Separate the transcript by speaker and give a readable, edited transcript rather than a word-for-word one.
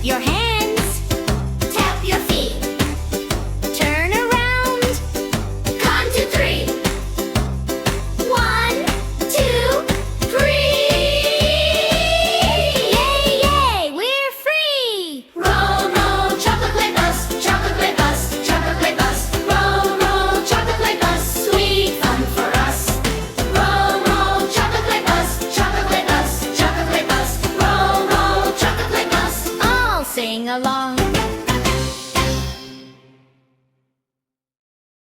Speaker 1: your hands, tap your feet, turn around, count to 3. 1, 2, 3. Yay, yay, we're free! Roll, roll, chocolate bus, chocolate bus, chocolate bus. Roll, roll, chocolate bus, sweet fun for us. Roll, roll, chocolate bus, chocolate bus, chocolate bus. Roll, roll, chocolate bus. All sing along.